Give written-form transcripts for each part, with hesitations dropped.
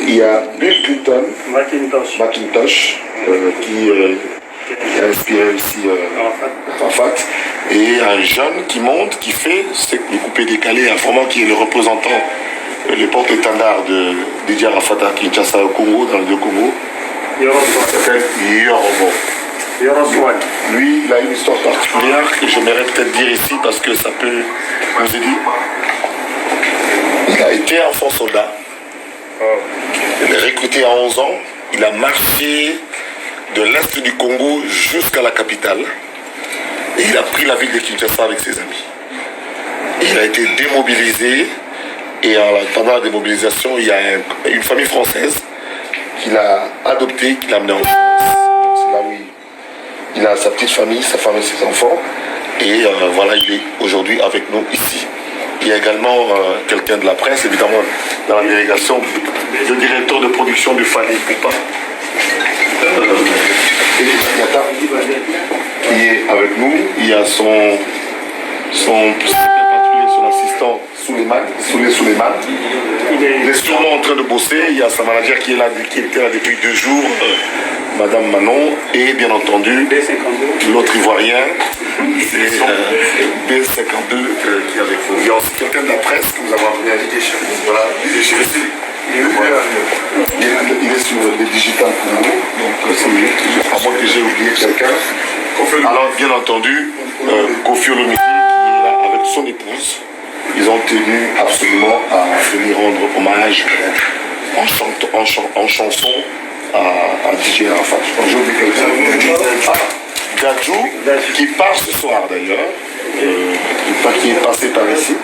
Il y a Bill Clinton, Macintosh, qui a inspiré aussi Arafat. Et un jeune qui monte, qui fait, c'est le coupé décalé, vraiment qui est le représentant, le porte-étendard de Didier Arafat à Kinshasa au Congo, dans le Congo. Il s'appelle Yorobo. Lui, il a une histoire particulière que j'aimerais peut-être dire ici parce que ça peut nous aider. Il a été enfant soldat. Il est recruté à 11 ans. Il a marché de l'est du Congo jusqu'à la capitale. Et il a pris la ville de Kinshasa avec ses amis. Il a été démobilisé. Et pendant la démobilisation, il y a une famille française qu'il a adoptée, qu'il a amenée en France. Donc c'est là où il a sa petite famille, sa femme et ses enfants. Et voilà, il est aujourd'hui avec nous ici. Il y a également quelqu'un de la presse, évidemment, dans la délégation, le directeur de production du Fali Poupa, qui est avec nous. Il y a son assistant Souleymane. Il est sûrement en train de bosser. Il y a sa manager qui est là, qui était là depuis 2 jours, Madame Manon, et bien entendu l'autre Ivoirien, c'est B52 qui est avec vous. Il y a aussi quelqu'un de la presse que nous avons invité chez nous. Voilà, il est sur le digital pour nous, donc c'est à moi que j'ai oublié quelqu'un. Alors bien entendu, Kofi Olomide qui est là avec son épouse. Ils ont tenu absolument à venir rendre hommage en chanson à DJ Arafat. J'ai oublié quelqu'un. Gadjou, qui part ce soir d'ailleurs, qui est passé par ici.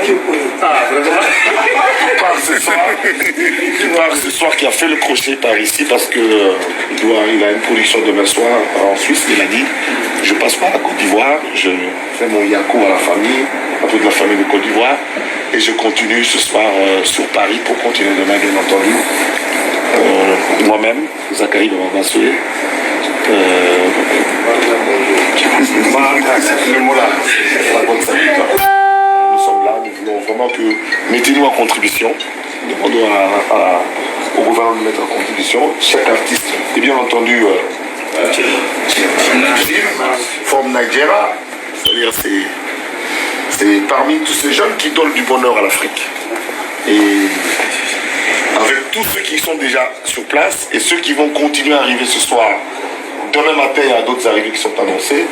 Qui part ce soir, qui a fait le crochet par ici parce que il a une production demain soir en Suisse. Il a dit, je passe par la Côte d'Ivoire, je fais mon yakou à la famille, un peu de la famille de Côte d'Ivoire, et je continue ce soir sur Paris pour continuer demain, bien entendu. Moi-même, Zachary de Mambassoé, le mot là, la bonne salutation. Nous sommes là, nous voulons vraiment que mettez-nous en contribution. Demandons au gouvernement de mettre en contribution chaque artiste. Et bien entendu, From Nigeria, c'est-à-dire c'est parmi tous ces jeunes qui donnent du bonheur à l'Afrique. Et avec tous ceux qui sont déjà sur place et ceux qui vont continuer à arriver ce soir, demain matin, il y a d'autres arrivées qui sont annoncées.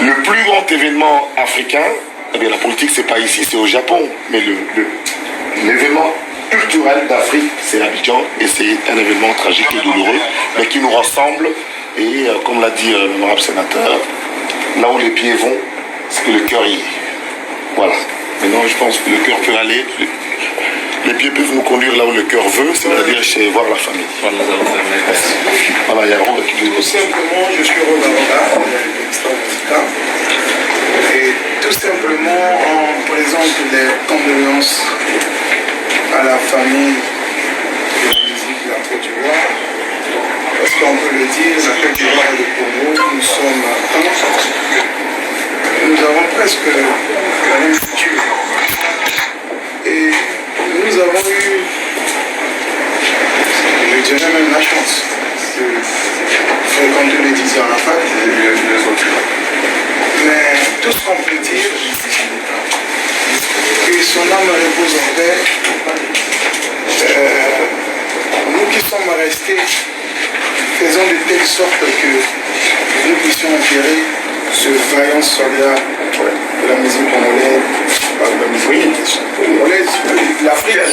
Le plus grand événement africain, eh bien, la politique, c'est pas ici, c'est au Japon. Mais l'événement culturel d'Afrique, c'est Abidjan. Et c'est un événement tragique et douloureux, mais qui nous rassemble. Et comme l'a dit l'honorable sénateur, là où les pieds vont, c'est que le cœur y est. Voilà. Maintenant, je pense que le cœur peut aller. Les pieds peuvent nous conduire là où le cœur veut, c'est-à-dire chez voir la famille. Voilà, il y a Roland qui veut aussi. Simplement, je suis Roland, et tout simplement, on présente les condoléances à la famille de la musique de la Côte d'Ivoire. Parce qu'on peut le dire, la Côte d'Ivoire et le Congo, nous sommes un. Nous avons presque la même culture. Et nous avons eu, je dirais même la chance de fréquenter les Didier Arafat et les autres. Mais tout ce qu'on peut dire, que son âme repose en paix. Nous qui sommes restés, faisons de telle sorte que nous puissions enterrer ce vaillant soldat de la musique congolaise, de l'Afrique.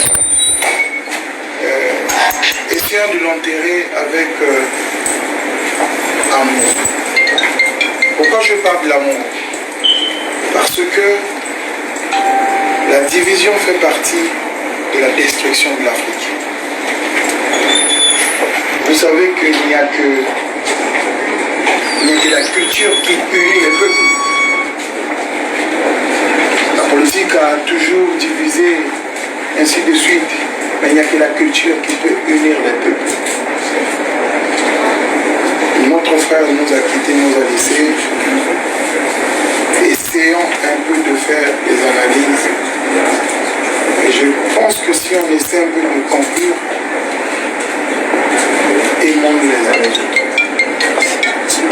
Essayons de l'enterrer avec amour. Pourquoi je parle de l'amour? Parce que la division fait partie de la destruction de l'Afrique. Vous savez qu'il n'y a que la culture qui unit les peuples. La politique a toujours divisé, ainsi de suite. Mais il n'y a que la culture qui peut unir les peuples. Notre frère nous a quittés, nous a laissés. Essayons un peu de faire des analyses Et je pense que si on essaie un peu de conclure, aimons les uns les autres.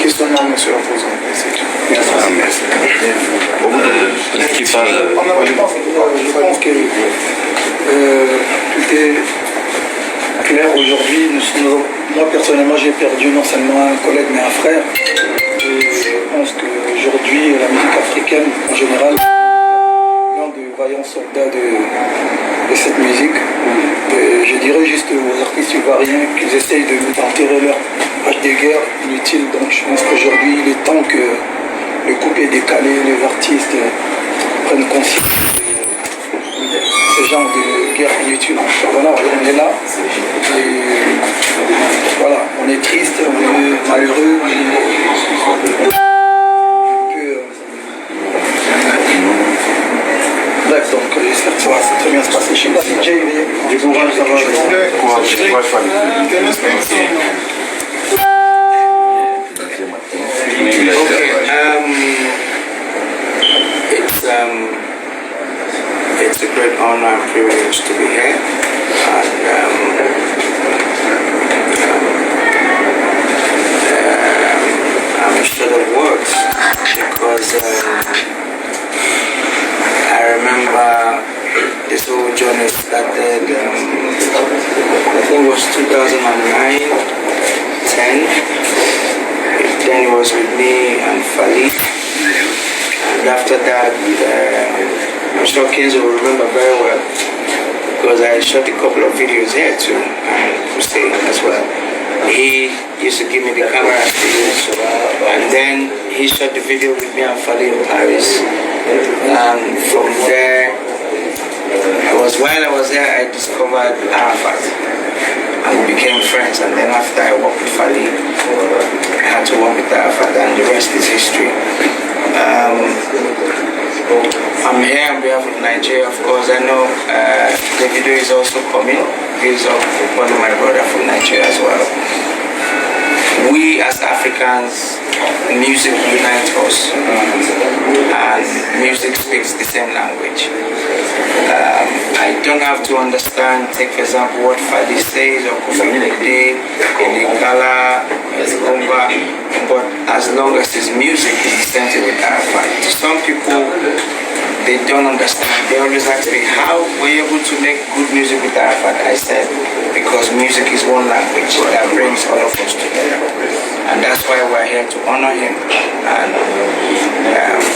Questionnant, monsieur le président. Merci. Je pense que tout est clair aujourd'hui. Moi personnellement j'ai perdu non seulement un collègue mais un frère. Et je pense qu'aujourd'hui la musique africaine en général, l'un des vaillants soldats de cette musique. Et je dirais juste aux artistes ivoiriens qu'ils essayent d'enterrer leur hache de guerre inutile. Donc je pense qu'aujourd'hui il est temps que le couple est décalé, les artistes prennent conscience de ce genre de guerre inutile. Voilà, on est là, et voilà, on est triste, on est malheureux, bref, donc j'espère que ça va très bien se passer. Je ne sais pas si Jay est du courage, ça va. It's a great honor and privilege to be here, and I'm short of words because I remember this whole journey started, I think it was 2009, 10. Then it was with me and Fali, and after that, I'm sure Kenzo will remember very well because I shot a couple of videos here too, and Hussein as well. He used to give me the camera to use, and then he shot the video with me and Fali in Paris. And from there, while I was there, I discovered Arafat. And we became friends, and then after I worked with Fali, I had to work with Arafat, and the rest is history. I'm here on behalf of Nigeria, of course. I know the video is also coming. He's one of my brothers from Nigeria as well. We as Africans, music unites us, and music speaks the same language. I don't have to understand, take for example, what Fadi says or Kofi Olomide, Elikala, Ezigomba, but as long as his music is the same thing with Arafat. Some people, they don't understand. They always ask me, how were you able to make good music with Arafat? I said, because music is one language that brings all of us together. And that's why we're here to honor him. And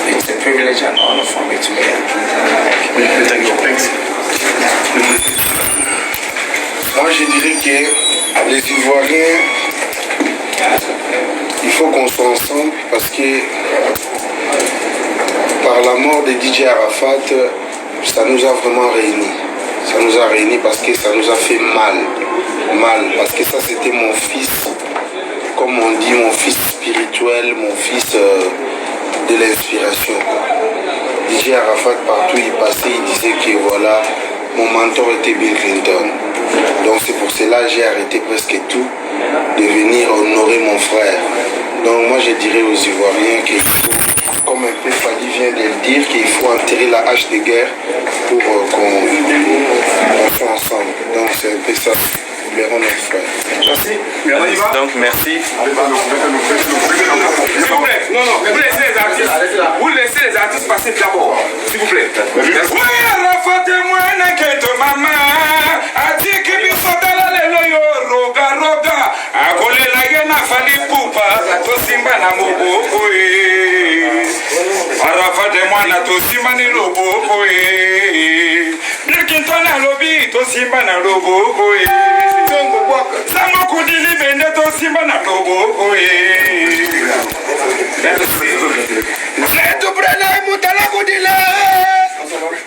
it's a privilege and honor for me to be here. Thank you. Moi, je dirais que les Ivoiriens, il faut qu'on soit ensemble parce que par la mort de DJ Arafat, ça nous a vraiment réunis. Ça nous a réunis parce que ça nous a fait mal. Parce que ça, c'était mon fils, comme on dit, mon fils spirituel, mon fils de l'inspiration. DJ Arafat, partout il passait, il disait que voilà, mon mentor était Bill Clinton. Donc c'est pour cela que j'ai arrêté presque tout de venir honorer mon frère. Donc moi je dirais aux Ivoiriens qu'il faut, comme un peu Fadi vient de le dire, qu'il faut enterrer la hache de guerre pour qu'on soit ensemble. Donc c'est un peu ça. Libérons notre frère. Merci. Donc merci. S'il vous plaît, non, vous laissez les artistes. Vous laissez les artistes passer d'abord. S'il vous plaît. Oui, Arafat et moi, n'inquiète maman. Ati kibi sotala lelo yo roga. Akole la gena fali pupa. To simba na moboko e. Arafat et moi na to simba ni loboko e. Birkinton na lobi to simba na loboko e. Sango kudili bende to simba na loboko e. Zetu prele mutala kudile.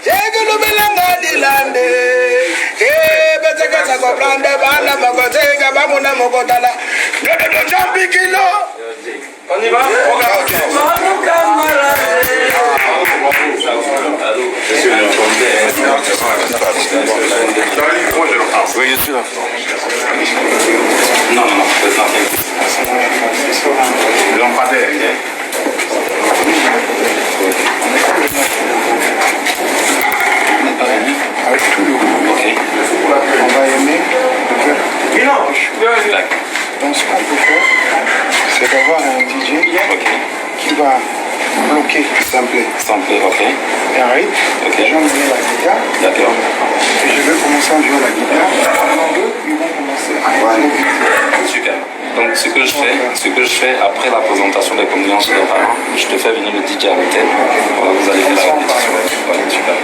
Jege lubelanga dilande. Beteka sa koplande bana makoteka bamuna mokotala. Dodo jambi kilo. On y va? Ok. Oui, je suis là. Non, Le lampadaire. Avec tout. vas bloquer, sampler. Sampler, ok. Et arrête. Ok. Je vais emmener la guitare. D'accord. Et je vais commencer à jouer la guitare. Pendant eux, ils vont commencer à jouer. Super. Donc ce que je fais après la présentation des communions sur les parents, je te fais venir le DJ à l'hôtel. Voilà, vous allez faire la répétition. Voilà, super.